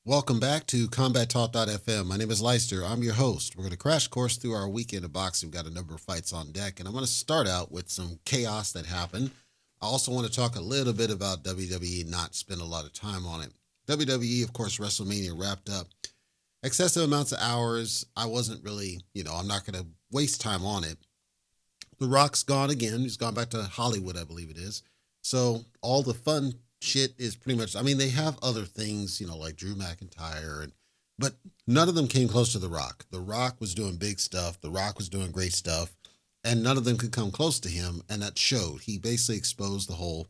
Welcome back to CombatTalk.fm. My name is Leister. I'm your host. We're going to crash course through our weekend of boxing. We've got a number of fights on deck, and I'm going to start out with some chaos that happened. I also want to talk a little bit about WWE, not spend a lot of time on it. WWE, of course, WrestleMania wrapped up. Excessive amounts of hours. I wasn't really, I'm not going to waste time on it. The Rock's gone again. He's gone back to Hollywood, I believe it is. So all the fun shit is pretty much. I mean, they have other things, like Drew McIntyre, but none of them came close to The Rock. The Rock was doing big stuff. The Rock was doing great stuff, and none of them could come close to him. And that showed. He basically exposed the whole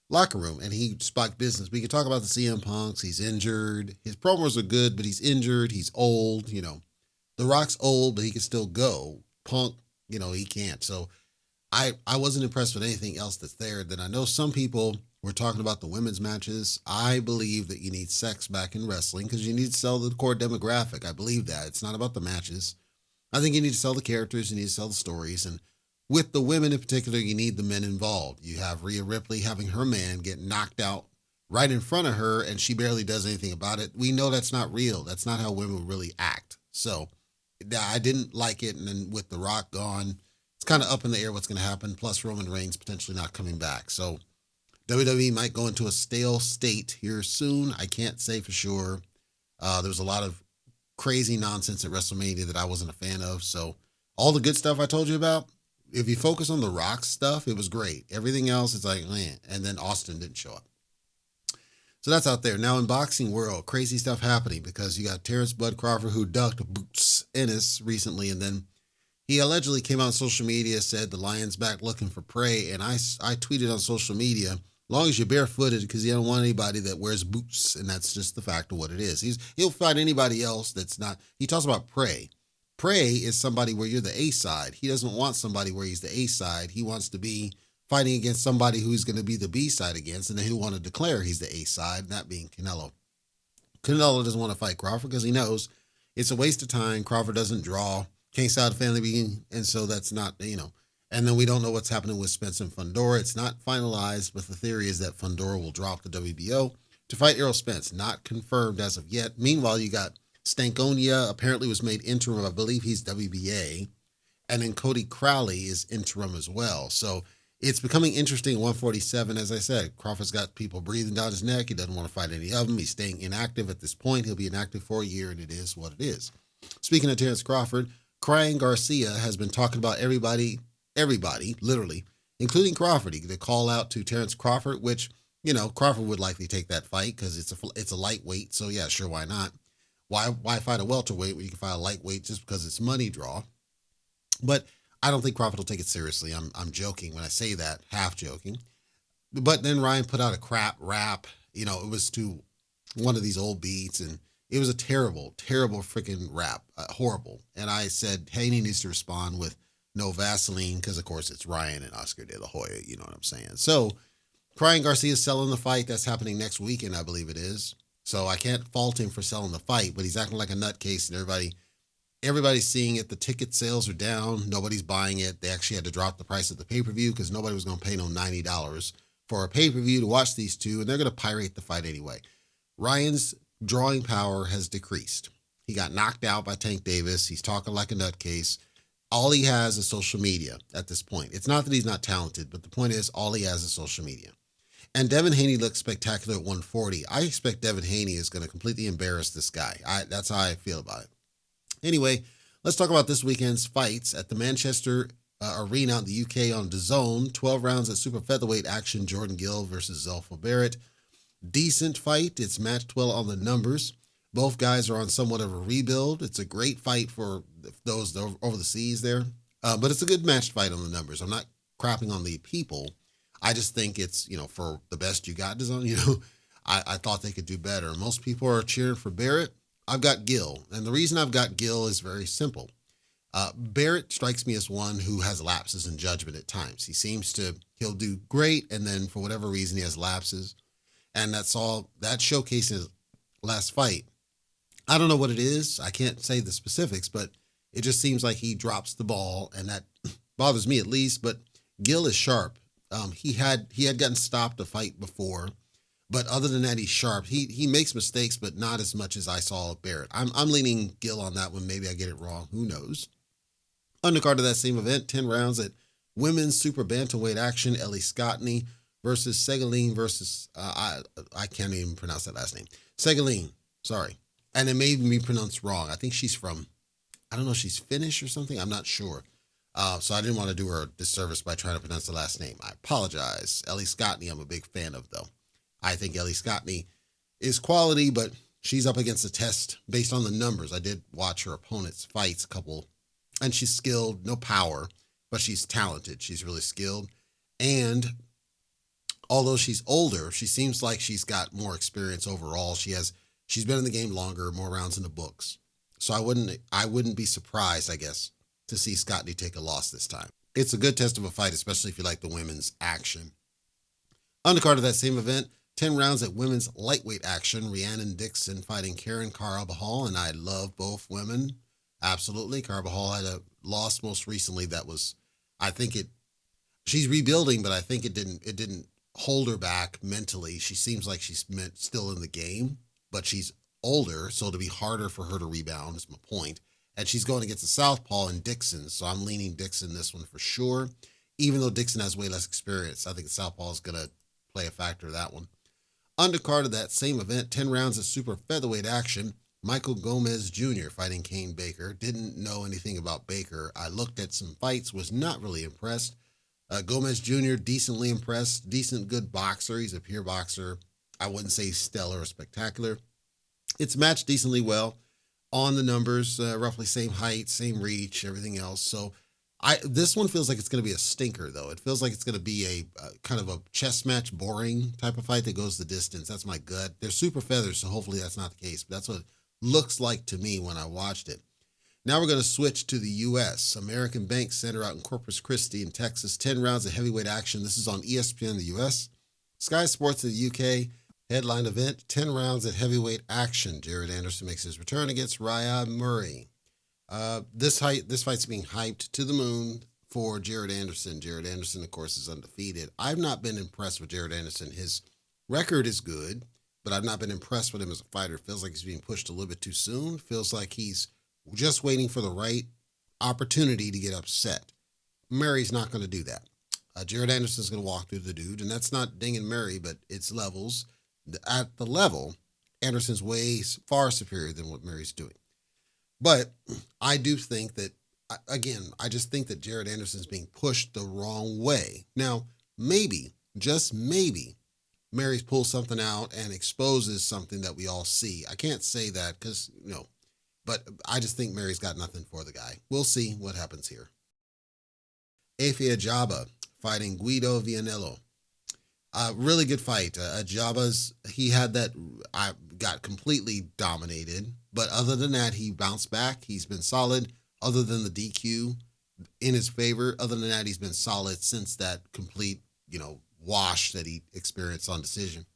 locker room, and he spiked business. We could talk about the CM Punks. He's injured. His promos are good, but he's injured. He's old. The Rock's old, but he can still go. Punk, he can't. So I wasn't impressed with anything else that's there. Then I know some people were talking about the women's matches. I believe that you need sex back in wrestling because you need to sell the core demographic. I believe that. It's not about the matches. I think you need to sell the characters, you need to sell the stories. And with the women in particular, you need the men involved. You have Rhea Ripley having her man get knocked out right in front of her, and she barely does anything about it. We know that's not real. That's not how women really act. So I didn't like it. And then with The Rock gone, it's kind of up in the air what's going to happen. Plus, Roman Reigns potentially not coming back. So WWE might go into a stale state here soon. I can't say for sure. There was a lot of crazy nonsense at WrestleMania that I wasn't a fan of. So all the good stuff I told you about, if you focus on the Rock stuff, it was great. Everything else is like, man. And then Austin didn't show up. So that's out there. Now in boxing world, crazy stuff happening because you got Terrence Bud Crawford who ducked Boots Ennis recently, and then he allegedly came out on social media, said the lion's back looking for prey, and I tweeted on social media, as long as you're barefooted, because you don't want anybody that wears boots, and that's just the fact of what it is. He'll fight anybody else that's not. He talks about prey. Prey is somebody where you're the A side. He doesn't want somebody where he's the A side. He wants to be fighting against somebody who's going to be the B side against, and then he'll want to declare he's the A side, that being Canelo. Canelo doesn't want to fight Crawford because he knows it's a waste of time. Crawford doesn't draw, can't start a family being, and so that's not. And then we don't know what's happening with Spence and Fundora. It's not finalized, but the theory is that Fundora will drop the WBO to fight Errol Spence. Not confirmed as of yet. Meanwhile, you got Stankonia apparently was made interim. I believe he's WBA. And then Cody Crowley is interim as well. So it's becoming interesting at 147. As I said, Crawford's got people breathing down his neck. He doesn't want to fight any of them. He's staying inactive at this point. He'll be inactive for a year, and it is what it is. Speaking of Terrence Crawford, Crying Garcia has been talking about everybody, literally, including Crawford. He did call out to Terrence Crawford, which, Crawford would likely take that fight because it's a lightweight. So, yeah, sure, why not? Why fight a welterweight where you can fight a lightweight just because it's money draw? But I don't think Crawford will take it seriously. I'm joking when I say that, half joking. But then Ryan put out a crap rap. It was to one of these old beats, and it was a terrible, terrible freaking rap, horrible. And I said, hey, he needs to respond with no Vaseline because, of course, it's Ryan and Oscar De La Hoya. You know what I'm saying? So, Crying Garcia is selling the fight. That's happening next weekend, I believe it is. So I can't fault him for selling the fight, but he's acting like a nutcase, and everybody's seeing it. The ticket sales are down. Nobody's buying it. They actually had to drop the price of the pay-per-view because nobody was going to pay no $90 for a pay-per-view to watch these two, and they're going to pirate the fight anyway. Ryan's drawing power has decreased. He got knocked out by Tank Davis. He's talking like a nutcase. All he has is social media at this point. It's not that he's not talented, but the point is all he has is social media. And Devin Haney looks spectacular at 140. I expect Devin Haney is going to completely embarrass this guy. That's how I feel about it. Anyway, let's talk about this weekend's fights at the Manchester Arena in the UK on DAZN. 12 rounds at super featherweight action. Jordan Gill versus Zelfa Barrett. Decent fight. It's matched well on the numbers. Both guys are on somewhat of a rebuild. It's a great fight for those over the seas there. But it's a good matched fight on the numbers. I'm not crapping on the people. I just think it's, for the best you got, DAZN, I thought they could do better. Most people are cheering for Barrett. I've got Gill. And the reason I've got Gill is very simple. Barrett strikes me as one who has lapses in judgment at times. He'll do great, and then for whatever reason, he has lapses. And that showcased his last fight. I don't know what it is. I can't say the specifics, but it just seems like he drops the ball, and that bothers me at least. But Gill is sharp. He had gotten stopped a fight before, But other than that, he's sharp. He makes mistakes, but not as much as I saw Barrett. I'm leaning Gill on that one. Maybe I get it wrong. Who knows? Undercard of that same event, 10 rounds at women's super bantamweight action. Ellie Scottney versus Segaline versus I can't even pronounce that last name. Segaline, sorry, and it made me pronounce wrong. I think she's from, I don't know if she's Finnish or something. I'm not sure. So I didn't want to do her a disservice by trying to pronounce the last name. I apologize. Ellie Scottney, I'm a big fan of though. I think Ellie Scottney is quality, but she's up against a test based on the numbers. I did watch her opponent's fights, a couple, and she's skilled, no power, but she's talented. She's really skilled. And although she's older, she seems like she's got more experience overall. She's been in the game longer, more rounds in the books. So I wouldn't be surprised, I guess, to see Scottney take a loss this time. It's a good test of a fight, especially if you like the women's action. Undercard of that same event, 10 rounds at women's lightweight action. Rhiannon Dixon fighting Karen Carvajal, and I love both women. Absolutely. Carvajal had a loss most recently that was, she's rebuilding, but I think it didn't hold her back mentally. She seems like she's still in the game, but she's older, so it'll be harder for her to rebound is my point. And she's going against a southpaw in Dixon, so I'm leaning Dixon this one for sure. Even though Dixon has way less experience, I think the southpaw is going to play a factor in that one. Undercard of that same event, 10 rounds of super featherweight action. Michael Gomez Jr. fighting Kane Baker. Didn't know anything about Baker. I looked at some fights, was not really impressed. Gomez Jr. decently impressed. Decent, good boxer. He's a pure boxer. I wouldn't say stellar or spectacular. It's matched decently well on the numbers, roughly same height, same reach, everything else. So this one feels like it's going to be a stinker, though. It feels like it's going to be a kind of a chess match, boring type of fight that goes the distance. That's my gut. They're super feathers, so hopefully that's not the case. But that's what it looks like to me when I watched it. Now we're going to switch to the U.S. American Bank Center out in Corpus Christi in Texas. 10 rounds of heavyweight action. This is on ESPN in the U.S. Sky Sports in the U.K. Headline event, 10 rounds at heavyweight action. Jared Anderson makes his return against Ryan Murray. This fight's being hyped to the moon for Jared Anderson. Jared Anderson, of course, is undefeated. I've not been impressed with Jared Anderson. His record is good, but I've not been impressed with him as a fighter. It feels like he's being pushed a little bit too soon. Feels like he's just waiting for the right opportunity to get upset. Murray's not going to do that. Jared Anderson's going to walk through the dude, and that's not dinging Murray, but it's levels. At the level, Anderson's way far superior than what Murray's doing. But I do think that, again, I just think that Jared Anderson's being pushed the wrong way. Now, maybe, just maybe, Murray's pulls something out and exposes something that we all see. I can't say that because, but I just think Murray's got nothing for the guy. We'll see what happens here. Efe Ajagba fighting Guido Vianello. Really good fight. He had that, I got completely dominated. But other than that, he bounced back. He's been solid. Other than the DQ in his favor, other than that, he's been solid since that complete, wash that he experienced on decision.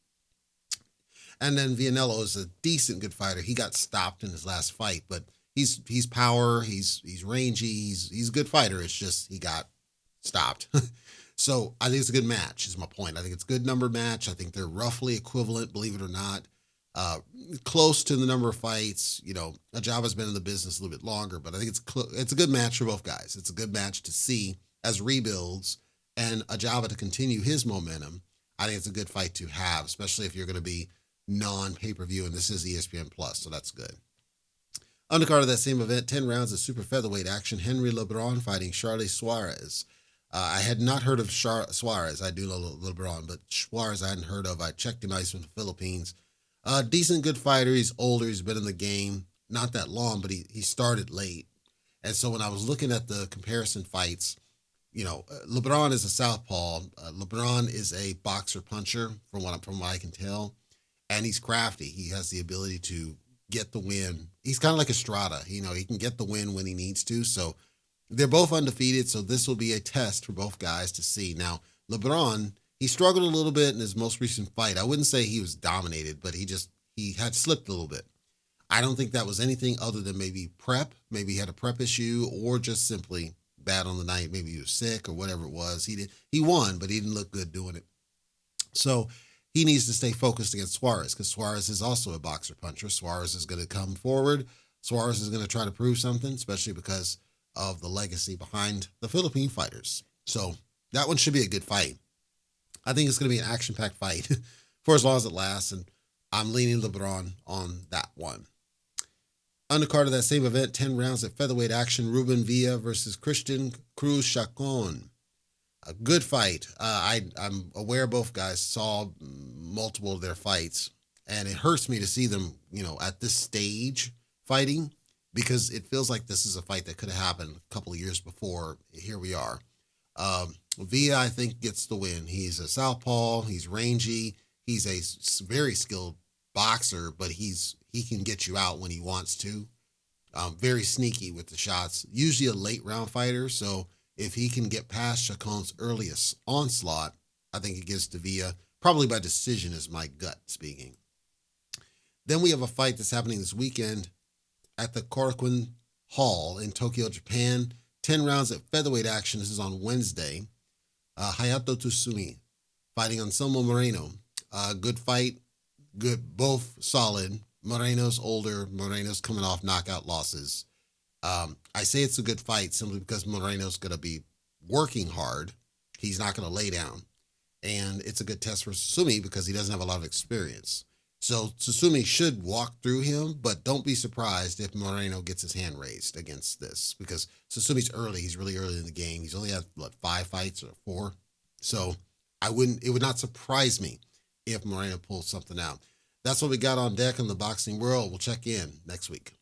And then Vianello is a decent, good fighter. He got stopped in his last fight, but he's power. He's rangy. He's a good fighter. It's just he got stopped. So I think it's a good match is my point. I think it's a good number match. I think they're roughly equivalent, believe it or not. Close to the number of fights. Ajagba's been in the business a little bit longer, but I think it's a good match for both guys. It's a good match to see as rebuilds and Ajagba to continue his momentum. I think it's a good fight to have, especially if you're going to be non-pay-per-view, and this is ESPN Plus, so that's good. Undercard of that same event, 10 rounds of super featherweight action. Henry LeBron fighting Charlie Suarez. I had not heard of Suarez. I do know LeBron, but Suarez I hadn't heard of. I checked him out from the Philippines. Decent, good fighter. He's older. He's been in the game not that long, but he started late. And so when I was looking at the comparison fights, LeBron is a southpaw. LeBron is a boxer puncher from what I can tell, and he's crafty. He has the ability to get the win. He's kind of like Estrada. He can get the win when he needs to. So they're both undefeated, so this will be a test for both guys to see. Now, LeBron, he struggled a little bit in his most recent fight. I wouldn't say he was dominated, but he had slipped a little bit. I don't think that was anything other than maybe prep. Maybe he had a prep issue or just simply bad on the night. Maybe he was sick or whatever it was. He won, but he didn't look good doing it. So he needs to stay focused against Suarez because Suarez is also a boxer puncher. Suarez is going to come forward. Suarez is going to try to prove something, especially because of the legacy behind the Philippine fighters. So that one should be a good fight. I think it's going to be an action-packed fight for as long as it lasts, and I'm leaning LeBron on that one. Undercard of that same event, 10 rounds at featherweight action, Ruben Villa versus Christian Cruz Chacon. A good fight. I'm aware both guys saw multiple of their fights, and it hurts me to see them, at this stage fighting because it feels like this is a fight that could have happened a couple of years before. Here we are. Villa, I think, gets the win. He's a southpaw. He's rangy. He's a very skilled boxer, but he can get you out when he wants to. Very sneaky with the shots. Usually a late round fighter, so if he can get past Chacon's earliest onslaught, I think it gets to Villa. Probably by decision is my gut speaking. Then we have a fight that's happening this weekend at the Korakuen Hall in Tokyo, Japan. 10 rounds at featherweight action. This is on Wednesday. Hayato Tsutsumi fighting Anselmo Moreno. Good fight. Good, both solid. Moreno's older. Moreno's coming off knockout losses. I say it's a good fight simply because Moreno's going to be working hard. He's not going to lay down. And it's a good test for Tsutsumi because he doesn't have a lot of experience. So Tsutsumi should walk through him, but don't be surprised if Moreno gets his hand raised against this because Tsusumi's early. He's really early in the game. He's only had, 5 fights or 4? So it would not surprise me if Moreno pulls something out. That's what we got on deck in the boxing world. We'll check in next week.